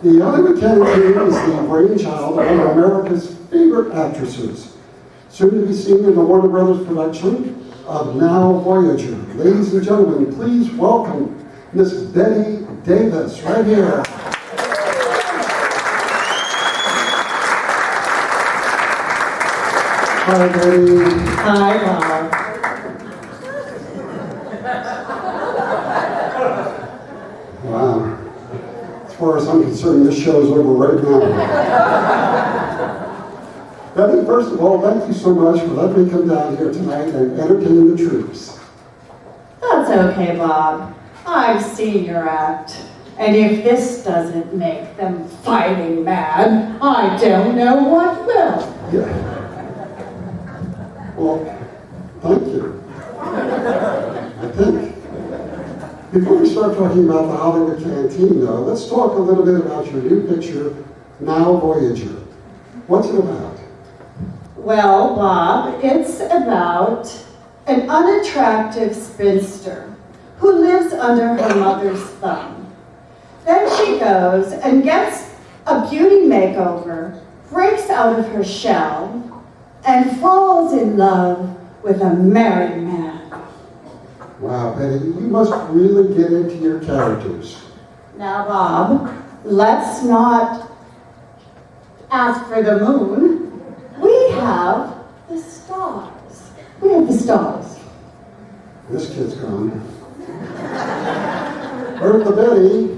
The Hollywood Canteen is the brainchild of one of America's favorite actresses, soon to be seen in the Warner Brothers production of Now Voyager. Ladies and gentlemen, please welcome Miss Bette Davis, right here. Hi, Betty. Hi, Bob. Wow. As far as I'm concerned, this show is over right now. Betty, first of all, thank you so much for letting me come down here tonight and entertain the troops. That's okay, Bob. I've seen your act. And if this doesn't make them fighting mad, I don't know what will. Yeah. Well, thank you. I think. Before we start talking about the Hollywood Canteen, though, let's talk a little bit about your new picture, Now Voyager. What's it about? Well, Bob, it's about an unattractive spinster who lives under her mother's thumb. Then she goes and gets a beauty makeover, breaks out of her shell, and falls in love with a married man. Wow, Betty, you must really get into your characters. Now, Bob, let's not ask for the moon. We have the stars. We have the stars. This kid's gone. Bertha Betty.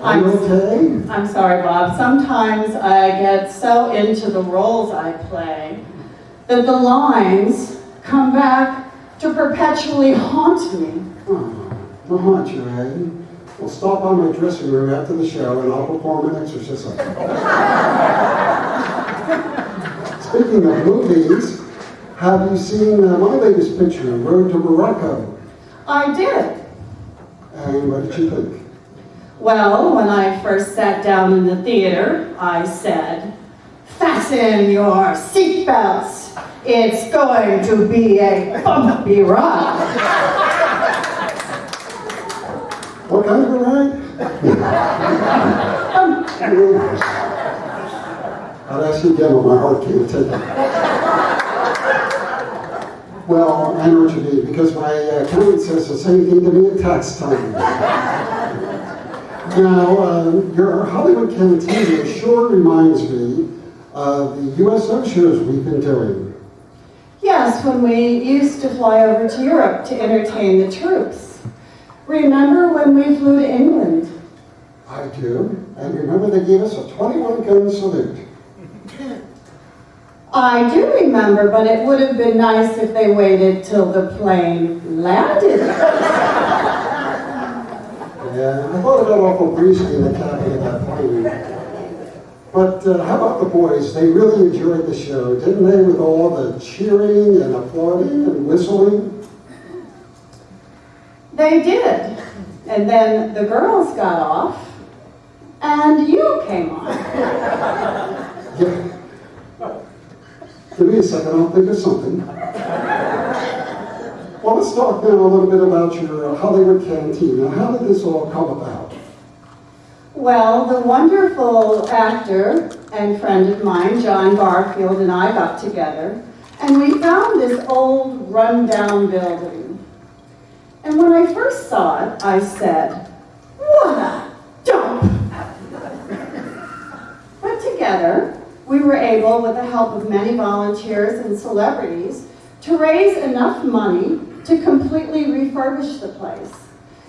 Are you okay? I'm sorry, Bob. Sometimes I get so into the roles I play that the lines come back to perpetually haunt me. Oh, to haunt you, eh? Well, stop by my dressing room after the show and I'll perform an exorcism. Speaking of movies, have you seen my latest picture, Road to Morocco? I did. And what did you think? Well, when I first sat down in the theater, I said, "Fasten your seatbelts. It's going to be a bumpy ride." What kind of a ride? I'd ask you again, but my heart can't take it. Well, I know what you mean, because my accountant says the same thing to me at tax time. Now, your Hollywood Canteen sure reminds me of the USO shows we've been doing. Yes, when we used to fly over to Europe to entertain the troops. Remember when we flew to England? I do, and remember they gave us a 21-gun salute. I do remember, but it would have been nice if they waited till the plane landed. Yeah, I thought it got awful breezy in the cabin of that plane. But how about the boys? They really enjoyed the show, didn't they, with all the cheering and applauding and whistling? They did. And then the girls got off, and you came on. Yeah. Give me a second, I'll think of something. Well, let's talk now a little bit about your Hollywood Canteen. Now, how did this all come about? Well, the wonderful actor and friend of mine, John Garfield, and I got together, and we found this old, run-down building. And when I first saw it, I said, "What a dump!" But together, we were able, with the help of many volunteers and celebrities, to raise enough money to completely refurbish the place.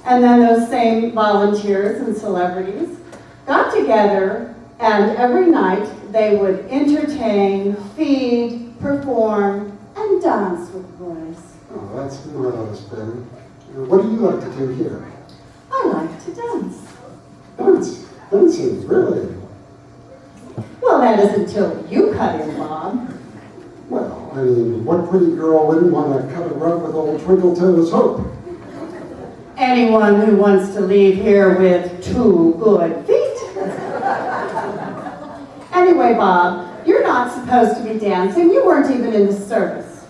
And then those same volunteers and celebrities got together, and every night they would entertain, feed, perform, and dance with the boys. Oh, that's marvelous, Ben. What do you like to do here? I like to dance. Dancing, really? Well, that is until you cut in, Bob. Well, I mean, what pretty girl wouldn't want to cut a rug with old Twinkle Toes Hope? Anyone who wants to leave here with 2 good feet. Anyway, Bob, you're not supposed to be dancing. You weren't even in the service.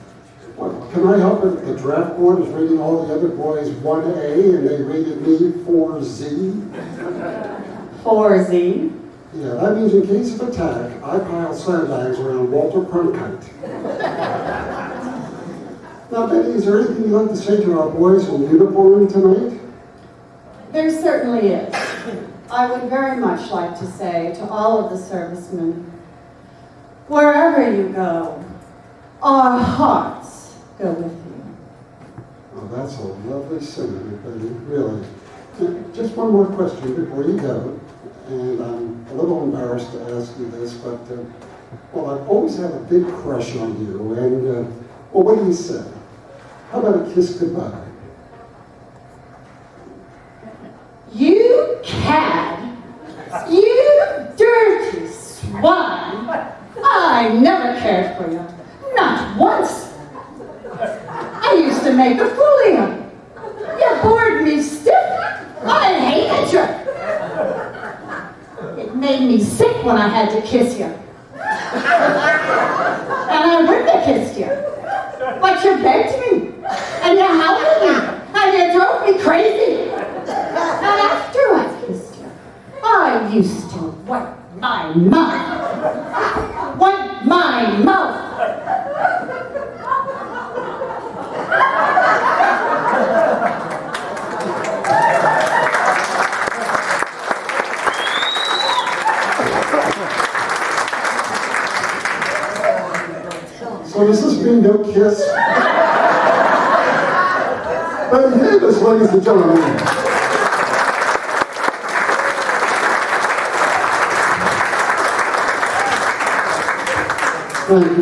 Well, can I help it? The draft board is rating all the other boys 1A and they rated me 4Z. 4Z. Yeah, that means in case of attack, I pile sandbags around Walter Cronkite. Now, Betty, is there anything you'd like to say to our boys in uniform tonight? There certainly is. I would very much like to say to all of the servicemen, wherever you go, our hearts go with you. Oh, that's a lovely sentiment, Betty, really. Just one more question before you go, and I'm a little embarrassed to ask you this, but, well, I've always had a big crush on you, and, well, what do you say? How about a kiss goodbye? You cad! You dirty swine! I never cared for you. Not once. I used to make a fool of you. You bored me stiff. I hated you. It made me sick when I had to kiss you. And I wouldn't have kissed you. But you begged me. And you hounded me. And you drove me crazy. And after I kissed you, I used to wipe my mouth. Wipe my mouth. So does this mean no kiss? Betty Davis, ladies and gentlemen. Thank you.